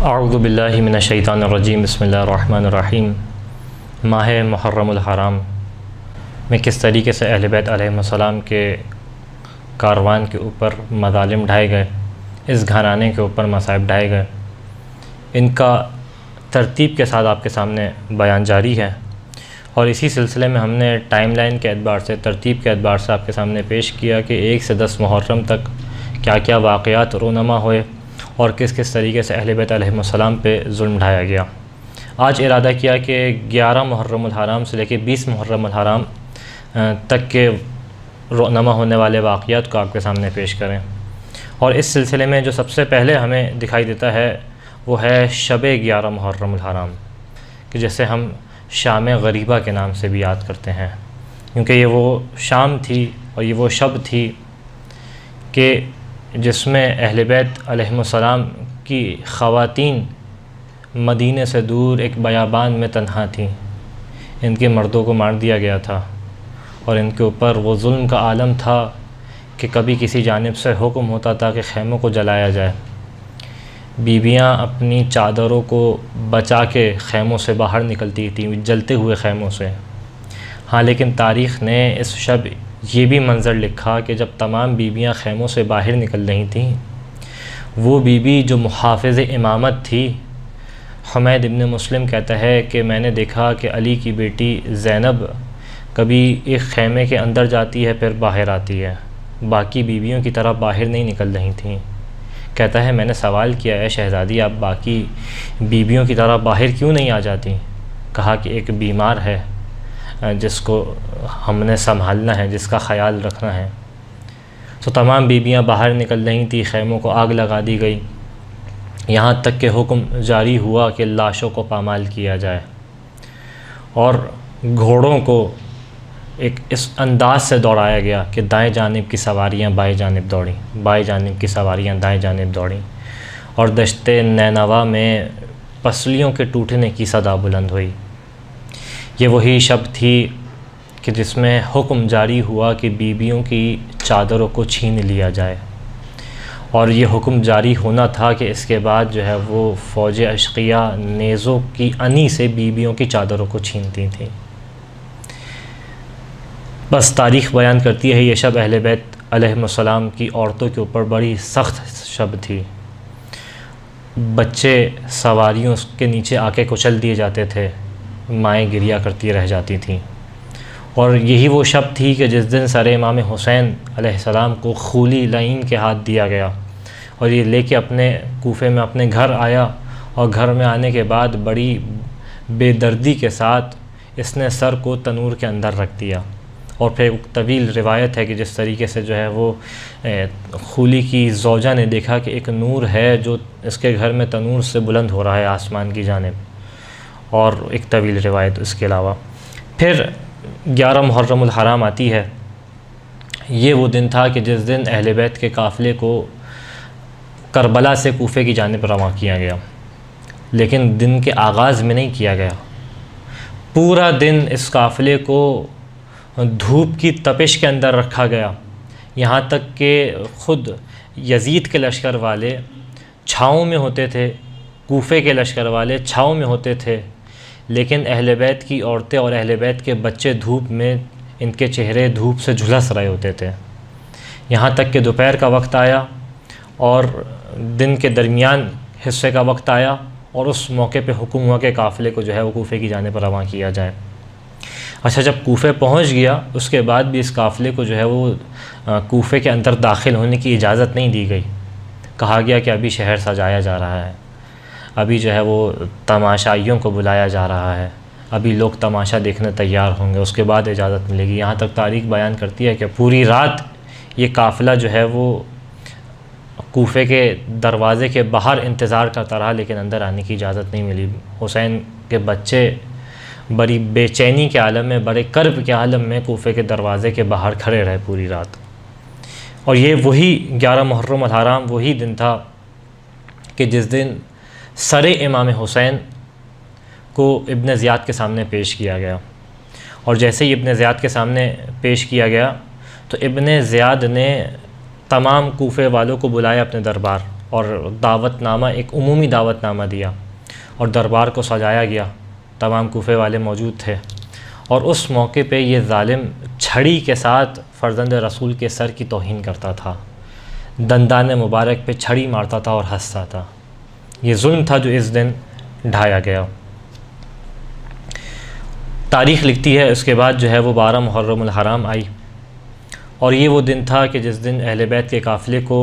اعوذ باللہ من الشیطان الرجیم بسم اللہ الرحمن الرحیم۔ ماہ محرم الحرام میں کس طریقے سے اہل بیت علیہ السلام کے کاروان کے اوپر مظالم ڈھائے گئے، اس گھرانے کے اوپر مصائب ڈھائے گئے، ان کا ترتیب کے ساتھ آپ کے سامنے بیان جاری ہے۔ اور اسی سلسلے میں ہم نے ٹائم لائن کے اعتبار سے، ترتیب کے اعتبار سے آپ کے سامنے پیش کیا کہ 1 سے 10 محرم تک کیا کیا واقعات رونما ہوئے اور کس کس طریقے سے اہل بیت علیہ السلام پہ ظلم ڈھایا گیا۔ آج ارادہ کیا کہ 11 محرم الحرام سے لے کے 20 محرم الحرام تک کے رونما ہونے والے واقعات کو آپ کے سامنے پیش کریں۔ اور اس سلسلے میں جو سب سے پہلے ہمیں دکھائی دیتا ہے وہ ہے شب 11 محرم الحرام، کہ جسے ہم شام غریبہ کے نام سے بھی یاد کرتے ہیں، کیونکہ یہ وہ شام تھی اور یہ وہ شب تھی کہ جس میں اہل بیت علیہ السلام کی خواتین مدینے سے دور ایک بیابان میں تنہا تھیں۔ ان کے مردوں کو مار دیا گیا تھا اور ان کے اوپر وہ ظلم کا عالم تھا کہ کبھی کسی جانب سے حکم ہوتا تھا کہ خیموں کو جلایا جائے، بیویاں اپنی چادروں کو بچا کے خیموں سے باہر نکلتی تھیں، جلتے ہوئے خیموں سے۔ ہاں، لیکن تاریخ نے اس شب یہ بھی منظر لکھا کہ جب تمام بیویاں خیموں سے باہر نکل رہی تھیں، وہ بی بی جو محافظ امامت تھی، حمید ابن مسلم کہتا ہے کہ میں نے دیکھا کہ علی کی بیٹی زینب کبھی ایک خیمے کے اندر جاتی ہے پھر باہر آتی ہے، باقی بیویوں کی طرح باہر نہیں نکل رہی تھیں۔ کہتا ہے میں نے سوال کیا ہے شہزادی آپ باقی بیویوں کی طرح باہر کیوں نہیں آ جاتی؟ کہا کہ ایک بیمار ہے جس کو ہم نے سنبھالنا ہے، جس کا خیال رکھنا ہے۔ تو تمام بیویاں باہر نکل رہی تھیں، خیموں کو آگ لگا دی گئی، یہاں تک کہ حکم جاری ہوا کہ لاشوں کو پامال کیا جائے اور گھوڑوں کو ایک اس انداز سے دوڑایا گیا کہ دائیں جانب کی سواریاں بائیں جانب دوڑیں، بائیں جانب کی سواریاں دائیں جانب دوڑیں، اور دشت نینوا میں پسلیوں کے ٹوٹنے کی صدا بلند ہوئی۔ یہ وہی شب تھی کہ جس میں حکم جاری ہوا کہ بیویوں کی چادروں کو چھین لیا جائے، اور یہ حکم جاری ہونا تھا کہ اس کے بعد جو ہے وہ فوج اشقیہ نیزوں کی انی سے بیویوں کی چادروں کو چھینتی تھیں۔ بس تاریخ بیان کرتی ہے یہ شب اہل بیت علیہ السلام کی عورتوں کے اوپر بڑی سخت شب تھی۔ بچے سواریوں کے نیچے آ کے کچل دیے جاتے تھے، مائیں گریا کرتی رہ جاتی تھیں، اور یہی وہ شب تھی کہ جس دن سر امام حسین علیہ السلام کو خولی لعین کے ہاتھ دیا گیا، اور یہ لے کے اپنے کوفے میں اپنے گھر آیا، اور گھر میں آنے کے بعد بڑی بے دردی کے ساتھ اس نے سر کو تنور کے اندر رکھ دیا۔ اور پھر ایک طویل روایت ہے کہ جس طریقے سے جو ہے وہ خولی کی زوجہ نے دیکھا کہ ایک نور ہے جو اس کے گھر میں تنور سے بلند ہو رہا ہے آسمان کی جانب، اور ایک طویل روایت اس کے علاوہ۔ پھر 11 محرم الحرام آتی ہے۔ یہ وہ دن تھا کہ جس دن اہل بیت کے قافلے کو کربلا سے کوفے کی جانب رواں کیا گیا، لیکن دن کے آغاز میں نہیں کیا گیا۔ پورا دن اس قافلے کو دھوپ کی تپش کے اندر رکھا گیا، یہاں تک کہ خود یزید کے لشکر والے چھاؤں میں ہوتے تھے، کوفے کے لشکر والے چھاؤں میں ہوتے تھے، لیکن اہل بیت کی عورتیں اور اہل بیت کے بچے دھوپ میں، ان کے چہرے دھوپ سے جھلس رہے ہوتے تھے۔ یہاں تک کہ دوپہر کا وقت آیا اور دن کے درمیان حصے کا وقت آیا، اور اس موقع پہ حکم ہوا کہ قافلے کو جو ہے وہ کوفے کی جانب رواں کیا جائے۔ اچھا، جب کوفے پہنچ گیا اس کے بعد بھی اس قافلے کو جو ہے وہ کوفے کے اندر داخل ہونے کی اجازت نہیں دی گئی۔ کہا گیا کہ ابھی شہر سجایا جا رہا ہے، ابھی جو ہے وہ تماشائیوں کو بلایا جا رہا ہے، ابھی لوگ تماشا دیکھنے تیار ہوں گے، اس کے بعد اجازت ملے گی۔ یہاں تک تاریخ بیان کرتی ہے کہ پوری رات یہ قافلہ جو ہے وہ کوفے کے دروازے کے باہر انتظار کرتا رہا، لیکن اندر آنے کی اجازت نہیں ملی۔ حسین کے بچے بڑی بے چینی کے عالم میں، بڑے کرب کے عالم میں کوفے کے دروازے کے باہر کھڑے رہے پوری رات۔ اور یہ وہی 11 محرم الحرام وہی دن تھا کہ جس دن سر امام حسین کو ابن زیاد کے سامنے پیش کیا گیا، اور جیسے ہی ابن زیاد کے سامنے پیش کیا گیا تو ابن زیاد نے تمام کوفے والوں کو بلایا اپنے دربار، اور دعوت نامہ، ایک عمومی دعوت نامہ دیا اور دربار کو سجایا گیا، تمام کوفے والے موجود تھے، اور اس موقع پہ یہ ظالم چھڑی کے ساتھ فرزند رسول کے سر کی توہین کرتا تھا، دندان مبارک پہ چھڑی مارتا تھا اور ہنستا تھا۔ یہ ظلم تھا جو اس دن ڈھایا گیا۔ تاریخ لکھتی ہے اس کے بعد جو ہے وہ 12 محرم الحرام آئی، اور یہ وہ دن تھا کہ جس دن اہل بیت کے قافلے کو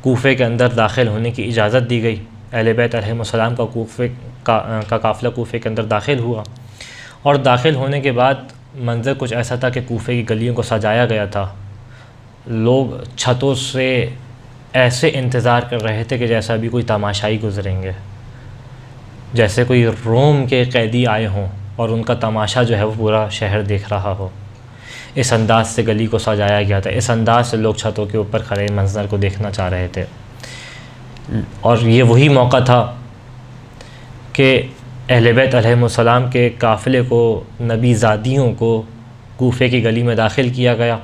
کوفے کے اندر داخل ہونے کی اجازت دی گئی۔ اہل بیت علیہم السلام کا قافلہ کوفے کے اندر داخل ہوا، اور داخل ہونے کے بعد منظر کچھ ایسا تھا کہ کوفے کی گلیوں کو سجایا گیا تھا، لوگ چھتوں سے ایسے انتظار کر رہے تھے کہ جیسا بھی کوئی تماشائی گزریں گے، جیسے کوئی روم کے قیدی آئے ہوں اور ان کا تماشا جو ہے وہ پورا شہر دیکھ رہا ہو۔ اس انداز سے گلی کو سجایا گیا تھا، اس انداز سے لوگ چھتوں کے اوپر کھڑے منظر کو دیکھنا چاہ رہے تھے، اور یہ وہی موقع تھا کہ اہل بیت علیہم السلام کے قافلے کو، نبی زادیوں کو کوفے کی گلی میں داخل کیا گیا،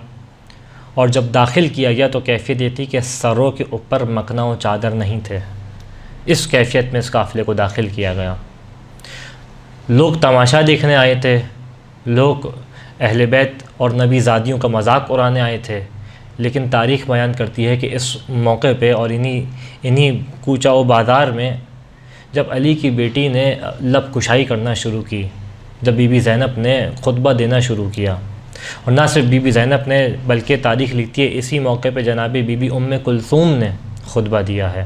اور جب داخل کیا گیا تو کیفیت یہ تھی کہ سروں کے اوپر مکنا و چادر نہیں تھے، اس کیفیت میں اس قافلے کو داخل کیا گیا۔ لوگ تماشا دیکھنے آئے تھے، لوگ اہل بیت اور نبی زادیوں کا مذاق اڑانے آئے تھے، لیکن تاریخ بیان کرتی ہے کہ اس موقع پہ اور انہی کوچہ و بازار میں جب علی کی بیٹی نے لب کشائی کرنا شروع کی، جب بی بی زینب نے خطبہ دینا شروع کیا، اور نہ صرف بی بی زینب نے بلکہ تاریخ لکھتی ہے اسی موقع پہ جناب بی بی ام کلثوم نے خطبہ دیا ہے،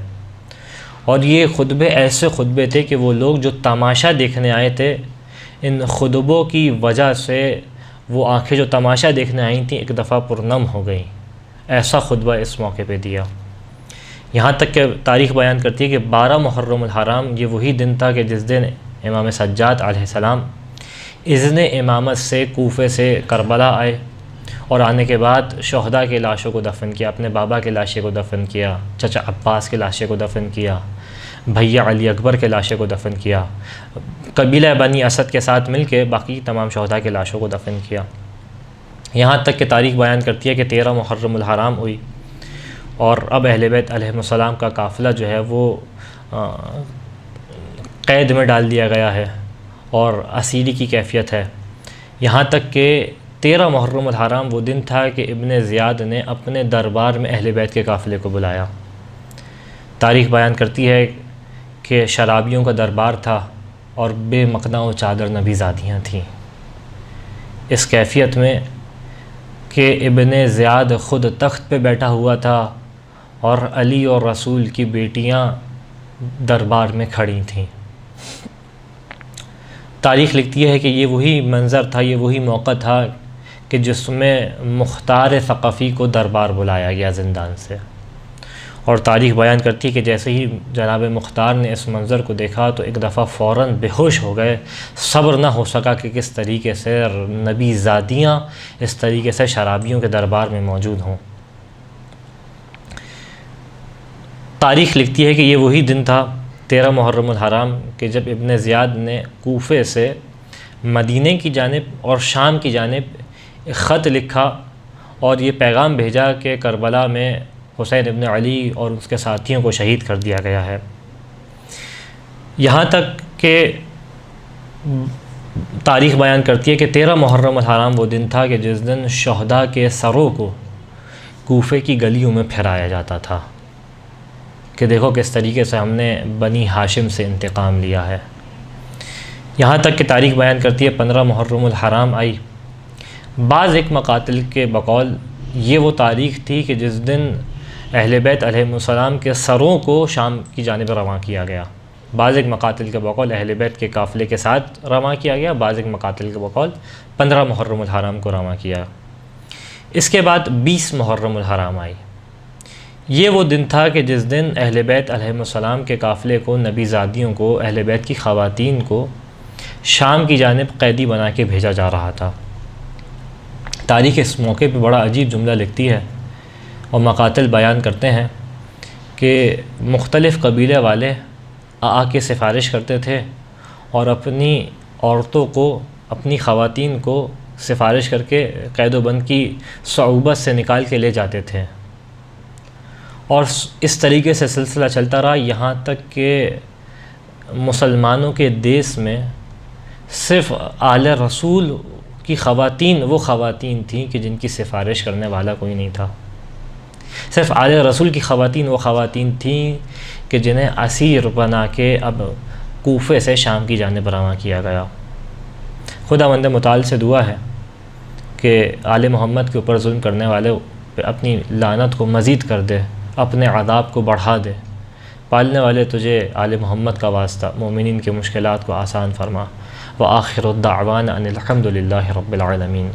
اور یہ خطبے ایسے خطبے تھے کہ وہ لوگ جو تماشا دیکھنے آئے تھے، ان خطبوں کی وجہ سے وہ آنکھیں جو تماشا دیکھنے آئی تھیں ایک دفعہ پرنم ہو گئیں، ایسا خطبہ اس موقع پہ دیا۔ یہاں تک کہ تاریخ بیان کرتی ہے کہ 12 محرم الحرام یہ وہی دن تھا کہ جس دن امام سجاد علیہ السلام اذن امامت سے کوفے سے کربلا آئے، اور آنے کے بعد شہداء کے لاشوں کو دفن کیا، اپنے بابا کے لاشے کو دفن کیا، چچا عباس کے لاشے کو دفن کیا، بھیا علی اکبر کے لاشے کو دفن کیا، قبیلہ بنی اسد کے ساتھ مل کے باقی تمام شہداء کے لاشوں کو دفن کیا۔ یہاں تک کہ تاریخ بیان کرتی ہے کہ 13 محرم الحرام ہوئی، اور اب اہل بیت علیہم السلام کا قافلہ جو ہے وہ قید میں ڈال دیا گیا ہے اور اسیری کی کیفیت ہے۔ یہاں تک کہ 13 محرم الحرام وہ دن تھا کہ ابن زیاد نے اپنے دربار میں اہل بیت کے قافلے کو بلایا۔ تاریخ بیان کرتی ہے کہ شرابیوں کا دربار تھا اور بے مقنع و چادر نبی زادیاں تھیں، اس کیفیت میں کہ ابن زیاد خود تخت پہ بیٹھا ہوا تھا اور علی اور رسول کی بیٹیاں دربار میں کھڑی تھیں۔ تاریخ لکھتی ہے کہ یہ وہی منظر تھا، یہ وہی موقع تھا کہ جس میں مختار ثقفی کو دربار بلایا گیا زندان سے، اور تاریخ بیان کرتی ہے کہ جیسے ہی جناب مختار نے اس منظر کو دیکھا تو ایک دفعہ فوراً بے ہوش ہو گئے، صبر نہ ہو سکا کہ کس طریقے سے نبی زادیاں اس طریقے سے شرابیوں کے دربار میں موجود ہوں۔ تاریخ لکھتی ہے کہ یہ وہی دن تھا 13 محرم الحرام کہ جب ابن زیاد نے کوفے سے مدینے کی جانب اور شام کی جانب ایک خط لکھا اور یہ پیغام بھیجا کہ کربلا میں حسین ابن علی اور اس کے ساتھیوں کو شہید کر دیا گیا ہے۔ یہاں تک کہ تاریخ بیان کرتی ہے کہ 13 محرم الحرام وہ دن تھا کہ جس دن شہداء کے سروں کو کوفے کی گلیوں میں پھیرایا جاتا تھا کہ دیکھو کس طریقے سے ہم نے بنی ہاشم سے انتقام لیا ہے۔ یہاں تک کہ تاریخ بیان کرتی ہے 15 محرم الحرام آئی۔ بعض ایک مقاتل کے بقول یہ وہ تاریخ تھی کہ جس دن اہل بیت علیہم السلام کے سروں کو شام کی جانب رواں کیا گیا۔ بعض ایک مقاتل کے بقول اہل بیت کے قافلے کے ساتھ رواں کیا گیا، بعض ایک مقاتل کے بقول 15 محرم الحرام کو رواں کیا۔ اس کے بعد 20 محرم الحرام آئی۔ یہ وہ دن تھا کہ جس دن اہل بیت علیہم السلام کے قافلے کو، نبی زادیوں کو، اہل بیت کی خواتین کو شام کی جانب قیدی بنا کے بھیجا جا رہا تھا۔ تاریخ اس موقع پہ بڑا عجیب جملہ لکھتی ہے اور مقاتل بیان کرتے ہیں کہ مختلف قبیلے والے آ کے سفارش کرتے تھے اور اپنی عورتوں کو، اپنی خواتین کو سفارش کر کے قید و بند کی صعوبت سے نکال کے لے جاتے تھے، اور اس طریقے سے سلسلہ چلتا رہا یہاں تک کہ مسلمانوں کے دیس میں صرف آل رسول کی خواتین وہ خواتین تھیں کہ جن کی سفارش کرنے والا کوئی نہیں تھا. صرف آل رسول کی خواتین وہ خواتین تھیں کہ جنہیں اسیر بنا کے اب کوفے سے شام کی جانب روانہ کیا گیا. خداوند متعال سے دعا ہے کہ آل محمد کے اوپر ظلم کرنے والے پہ اپنی لعنت کو مزید کر دے، اپنے عذاب کو بڑھا دے. پالنے والے تجھے آل محمد کا واسطہ مومنین کے مشکلات کو آسان فرما. وآخر الدعوان ان الحمد للہ رب العالمین.